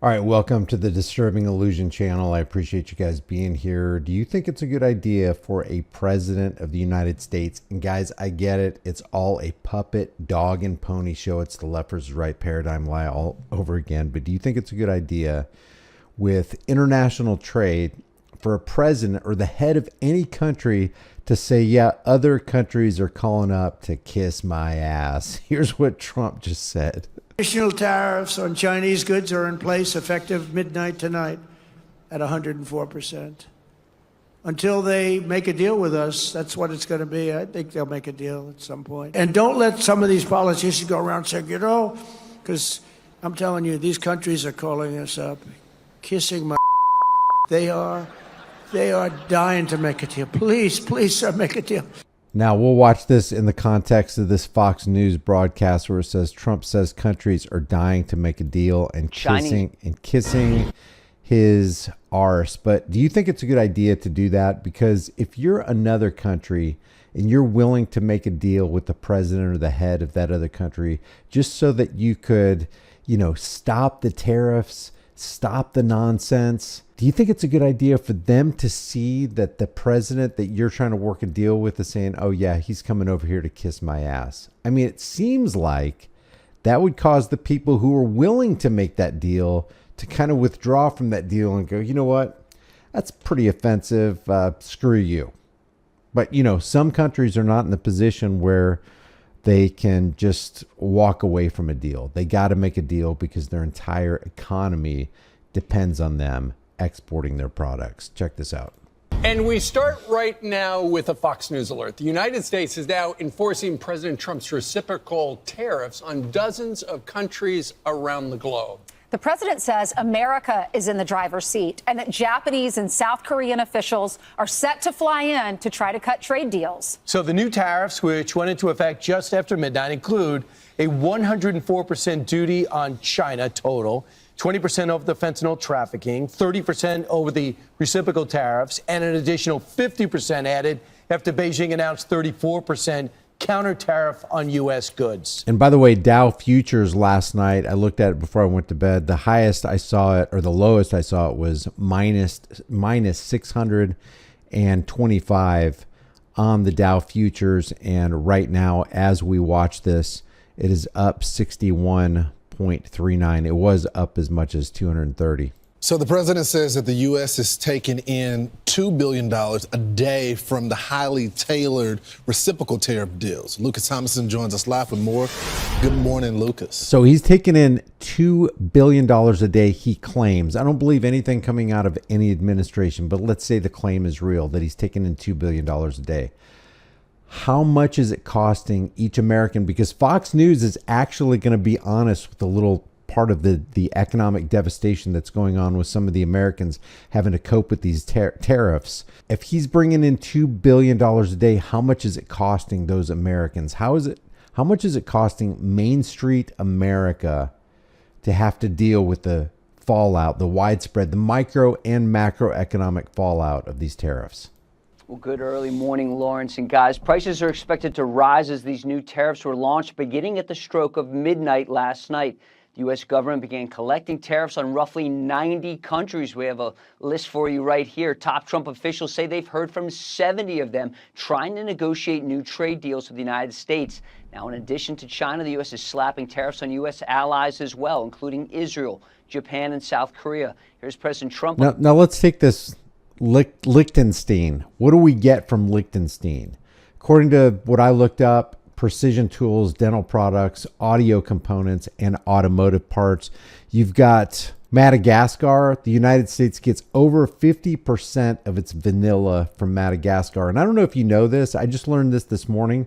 All right, welcome to the Disturbing Illusion channel. I appreciate you guys being here. Do you think it's a good idea for a president of the United States? And guys, I get it. It's all a puppet, dog and pony show. It's the left versus right paradigm lie all over again. But do you think it's a good idea with international trade for a president or the head of any country to say, yeah, other countries are calling up to kiss my ass? Here's what Trump just said. Additional tariffs on Chinese goods are in place effective midnight tonight at 104%. Until they make a deal with us, that's what it's going to be. I think they'll make a deal at some point. And don't let some of these politicians go around saying, because I'm telling you, these countries are calling us up, kissing my They are dying to make a deal. Please, sir, make a deal. Now, we'll watch this in the context of this Fox News broadcast where it says Trump says countries are dying to make a deal and kissing his arse. But do you think it's a good idea to do that? Because if you're another country and you're willing to make a deal with the president or the head of that other country just so that you could, stop the tariffs, stop the nonsense, do you think it's a good idea for them to see that the president that you're trying to work a deal with is saying, oh yeah, he's coming over here to kiss my ass? I mean, it seems like that would cause the people who are willing to make that deal to kind of withdraw from that deal and go, you know what? That's pretty offensive. Screw you. But, some countries are not in the position where they can just walk away from a deal. They got to make a deal because their entire economy depends on them exporting their products. Check this out. And we start right now with a Fox News alert. The United States is now enforcing President Trump's reciprocal tariffs on dozens of countries around the globe. The president says America is in the driver's seat and that Japanese and South Korean officials are set to fly in to try to cut trade deals. So the new tariffs, which went into effect just after midnight, include a 104% duty on China total, 20% over the fentanyl trafficking, 30% over the reciprocal tariffs, and an additional 50% added after Beijing announced 34% counter tariff on U.S. goods. And by the way, Dow futures last night, I looked at it before I went to bed. The highest I saw it, or the lowest I saw it, was minus 625 on the Dow futures. And right now, as we watch this, it is up 61.39. It was up as much as 230. So the president says that the U.S. is taking in $2 billion a day from the highly tailored reciprocal tariff deals. Lucas Thomason joins us live with more. Good morning, Lucas. So he's taking in $2 billion a day, he claims. I don't believe anything coming out of any administration, but let's say the claim is real, that he's taking in $2 billion a day. How much is it costing each American? Because Fox News is actually going to be honest with a little part of the economic devastation that's going on with some of the Americans having to cope with these tariffs. If he's bringing in $2 billion a day, how much is it costing those Americans? How much is it costing Main Street America to have to deal with the fallout, the widespread, the micro and macroeconomic fallout of these tariffs? Well, good early morning, Lawrence. And guys, prices are expected to rise as these new tariffs were launched beginning at the stroke of midnight last night. The U.S. government began collecting tariffs on roughly 90 countries. We have a list for you right here. Top Trump officials say they've heard from 70 of them trying to negotiate new trade deals with the United States. Now, in addition to China, the U.S. is slapping tariffs on U.S. allies as well, including Israel, Japan, and South Korea. Here's President Trump. Now let's take this Liechtenstein. What do we get from Liechtenstein? According to what I looked up, precision tools, dental products, audio components, and automotive parts. You've got Madagascar. The United States gets over 50% of its vanilla from Madagascar. And I don't know if you know this. I just learned this morning.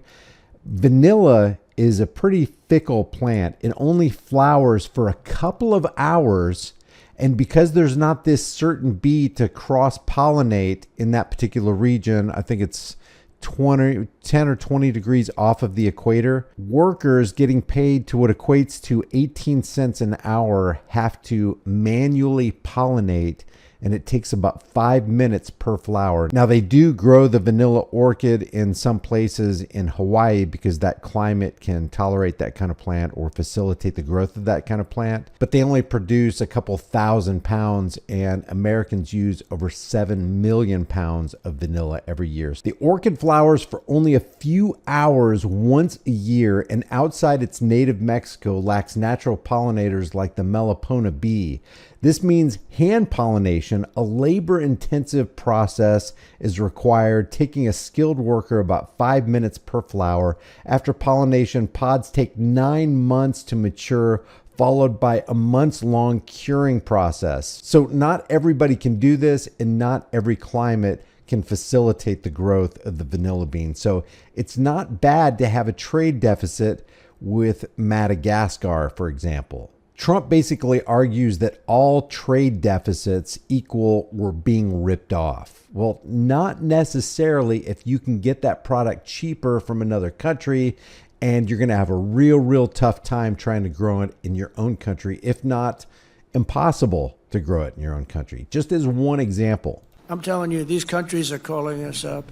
Vanilla is a pretty fickle plant. It only flowers for a couple of hours. And because there's not this certain bee to cross-pollinate in that particular region, I think it's 10 or 20 degrees off of the equator, workers getting paid to what equates to 18 cents an hour have to manually pollinate and it takes about 5 minutes per flower. Now, they do grow the vanilla orchid in some places in Hawaii because that climate can tolerate that kind of plant or facilitate the growth of that kind of plant, but they only produce a couple thousand pounds, and Americans use over 7 million pounds of vanilla every year. The orchid flowers for only a few hours once a year, and outside its native Mexico lacks natural pollinators like the Melipona bee. This means hand pollination, a labor-intensive process, is required, taking a skilled worker about 5 minutes per flower. After pollination, pods take 9 months to mature, followed by a months-long curing process. So not everybody can do this, and not every climate can facilitate the growth of the vanilla bean. So it's not bad to have a trade deficit with Madagascar, for example. Trump basically argues that all trade deficits equal we're being ripped off. Well, not necessarily if you can get that product cheaper from another country, and you're going to have a real tough time trying to grow it in your own country, if not impossible to grow it in your own country. Just as one example. I'm telling you, these countries are calling us up,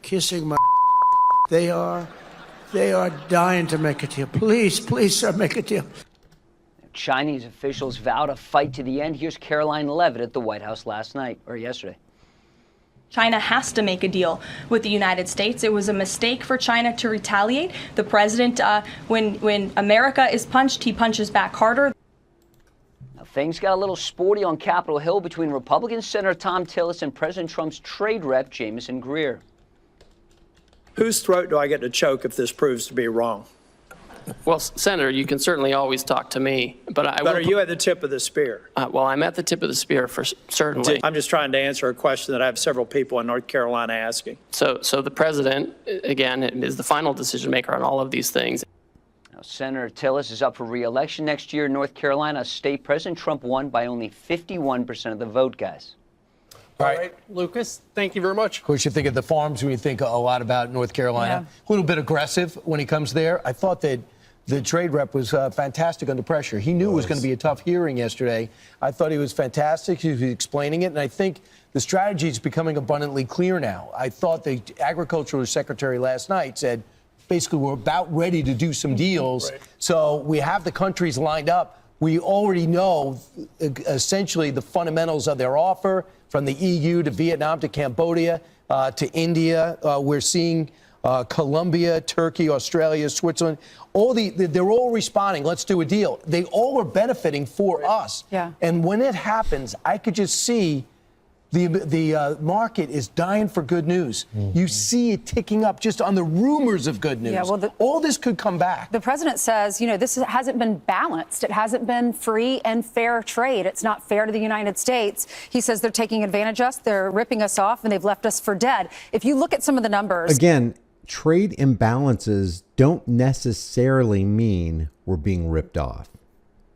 kissing my. They are dying to make a deal. Please, sir, make a deal. Chinese officials vow to fight to the end. Here's Caroline Leavitt at the White House yesterday. China has to make a deal with the United States. It was a mistake for China to retaliate. The president, when America is punched, he punches back harder. Now, things got a little sporty on Capitol Hill between Republican Senator Tom Tillis and President Trump's trade rep, Jamison Greer. Whose throat do I get to choke if this proves to be wrong? Well, Senator, you can certainly always talk to me, but are you at the tip of the spear? Well, I'm at the tip of the spear for certainly. I'm just trying to answer a question that I have several people in North Carolina asking. So the president, again, is the final decision maker on all of these things. Now, Senator Tillis is up for re-election next year in North Carolina, a state President Trump won by only 51% of the vote, guys. All right, Lucas, thank you very much. Of course, you think of the farms when you think a lot about North Carolina. A little bit aggressive when he comes there. I thought that the trade rep was fantastic under pressure. He knew it was going to be a tough hearing yesterday. I thought he was fantastic. He was explaining it, and I think the strategy is becoming abundantly clear now. I thought the agricultural secretary last night said, basically, we're about ready to do some deals. Right. So we have the countries lined up. We already know essentially the fundamentals of their offer, from the EU to Vietnam to Cambodia to India. We're seeing Colombia, Turkey, Australia, Switzerland. They're all responding. Let's do a deal. They all are benefiting for us. Yeah. And when it happens, I could just see the market is dying for good news. Mm-hmm. You see it ticking up just on the rumors of good news. Yeah, well, all this could come back. The president says, this hasn't been balanced. It hasn't been free and fair trade. It's not fair to the United States. He says they're taking advantage of us. They're ripping us off, and they've left us for dead. If you look at some of the numbers. Again, trade imbalances don't necessarily mean we're being ripped off,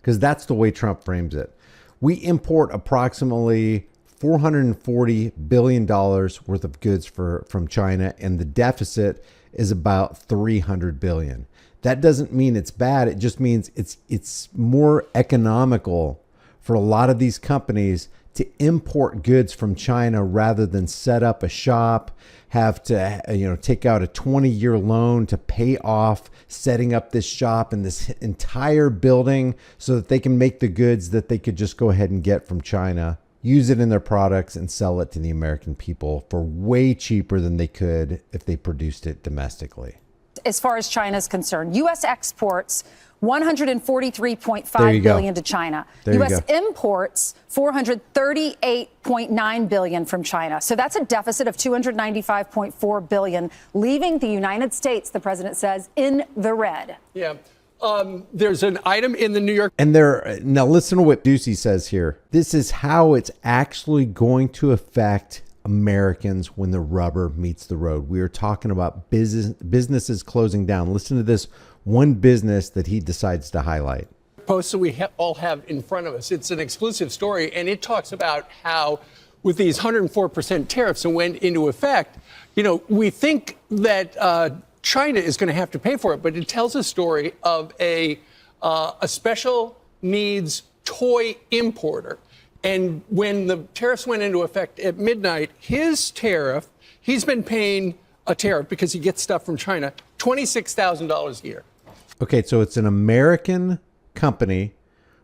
because that's the way Trump frames it. We import approximately $440 billion worth of goods from China, and the deficit is about $300 billion. That doesn't mean it's bad. It just means it's more economical for a lot of these companies to import goods from China rather than set up a shop, have to take out a 20-year loan to pay off setting up this shop and this entire building so that they can make the goods that they could just go ahead and get from China, use it in their products, and sell it to the American people for way cheaper than they could if they produced it domestically. As far as China is concerned, U.S. exports $143.5 billion to China. U.S. imports $438.9 billion from China. So that's a deficit of $295.4 billion, leaving the United States, the president says, in the red. Yeah. There's an item in the New York. And now listen to what Ducey says here. This is how it's actually going to affect Americans when the rubber meets the road. We are talking about businesses closing down. Listen to this one business that he decides to highlight. Post that we all have in front of us. It's an exclusive story, and it talks about how with these 104% tariffs that went into effect, we think that China is going to have to pay for it, but it tells a story of a special needs toy importer. And when the tariffs went into effect at midnight, his tariff, he's been paying a tariff because he gets stuff from China, $26,000 a year. Okay, so it's an American company,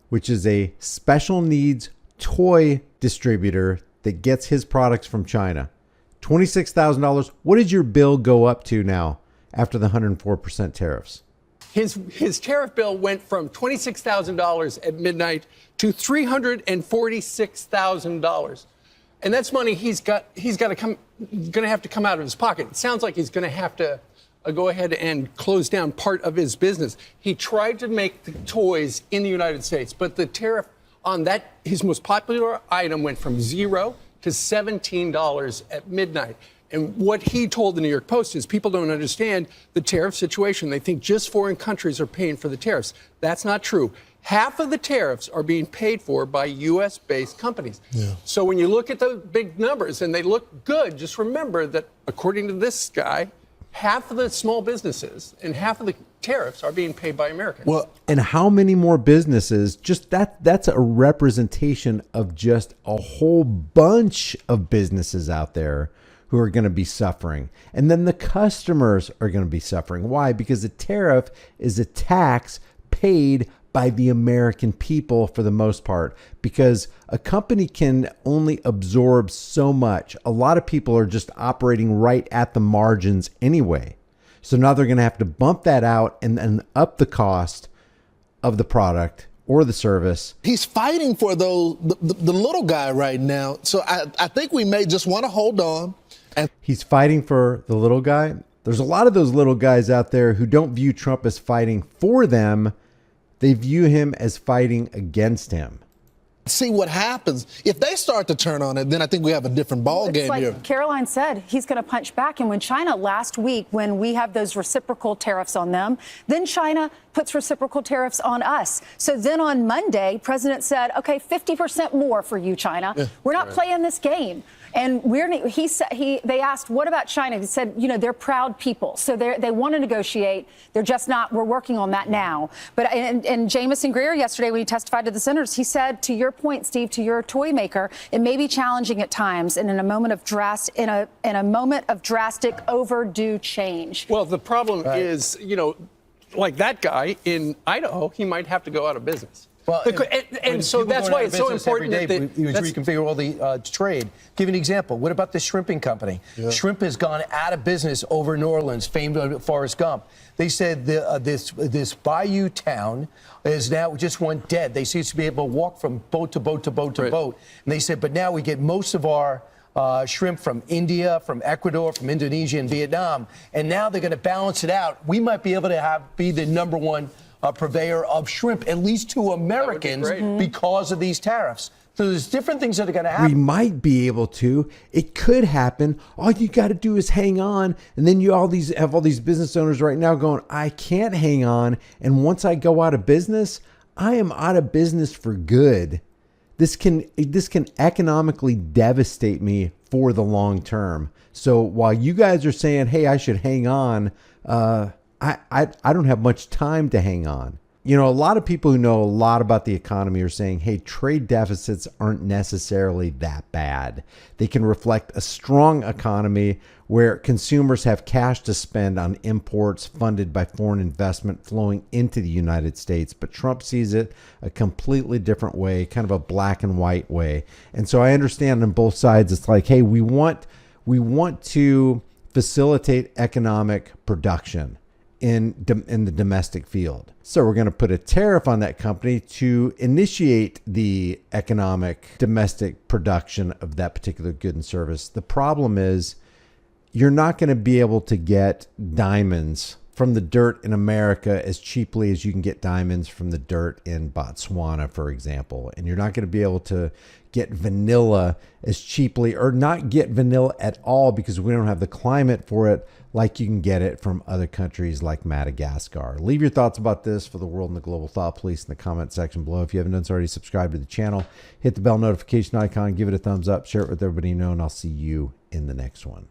which is a special needs toy distributor that gets his products from China. $26,000. What did your bill go up to now after the 104% tariffs? His tariff bill went from $26,000 at midnight to $346,000. And that's money he's going to have to come out of his pocket. It sounds like he's going to have to go ahead and close down part of his business. He tried to make the toys in the United States, but the tariff on that, his most popular item, went from $0 to $17 at midnight. And what he told the New York Post is people don't understand the tariff situation. They think just foreign countries are paying for the tariffs. That's not true. Half of the tariffs are being paid for by U.S.-based companies. Yeah. So when you look at the big numbers and they look good, just remember that according to this guy, half of the small businesses and half of the tariffs are being paid by Americans. Well, and how many more businesses? Just that's a representation of just a whole bunch of businesses out there who are going to be suffering. And then the customers are going to be suffering. Why? Because a tariff is a tax paid by the American people for the most part, because a company can only absorb so much. A lot of people are just operating right at the margins anyway. So now they're going to have to bump that out and then up the cost of the product or the service. He's fighting for the little guy right now. So I think we may just want to hold on. And he's fighting for the little guy. There's a lot of those little guys out there who don't view Trump as fighting for them. They view him as fighting against him. See what happens. If they start to turn on it, then I think we have a different ball game like here. Caroline said, he's going to punch back. And when China last week, when we have those reciprocal tariffs on them, then China puts reciprocal tariffs on us. So then on Monday, President said, okay, 50% more for you, China. Yeah, we're not playing this game. And they asked, what about China? He said, they're proud people. So they want to negotiate. They're just not. We're working on that now. But and Jamison Greer yesterday, when he testified to the senators, he said, to your point, Steve, to your toy maker, it may be challenging at times and in a moment of drastic overdue change. Well, the problem is, like that guy in Idaho, he might have to go out of business. Well, and so that's why it's so important that you reconfigure all the trade. Give you an example. What about the shrimping company? Yeah. Shrimp has gone out of business over New Orleans, famed Forrest Gump. They said this bayou town is now just went dead. They used to be able to walk from boat to boat to boat to boat. And they said, but now we get most of our shrimp from India, from Ecuador, from Indonesia and Vietnam. And now they're going to balance it out. We might be able to be the number one purveyor of shrimp, at least to Americans, because of these tariffs. So there's different things that are going to happen. We might be able to. It could happen. All you got to do is hang on. And then you have all these business owners right now going, I can't hang on. And once I go out of business, I am out of business for good. This can economically devastate me for the long term. So while you guys are saying, hey, I should hang on, I don't have much time to hang on. A lot of people who know a lot about the economy are saying, hey, trade deficits aren't necessarily that bad. They can reflect a strong economy where consumers have cash to spend on imports funded by foreign investment flowing into the United States. But Trump sees it a completely different way, kind of a black and white way. And so I understand on both sides, it's like, hey, we want to facilitate economic production in the domestic field. So we're going to put a tariff on that company to initiate the economic domestic production of that particular good and service. The problem is you're not going to be able to get diamonds from the dirt in America as cheaply as you can get diamonds from the dirt in Botswana, for example. And you're not going to be able to get vanilla as cheaply, or not get vanilla at all, because we don't have the climate for it like you can get it from other countries like Madagascar. Leave your thoughts about this for the world and the global thought police in the comment section below. If you haven't done so already, subscribe to the channel, hit the bell notification icon, give it a thumbs up, share it with everybody you know, and I'll see you in the next one.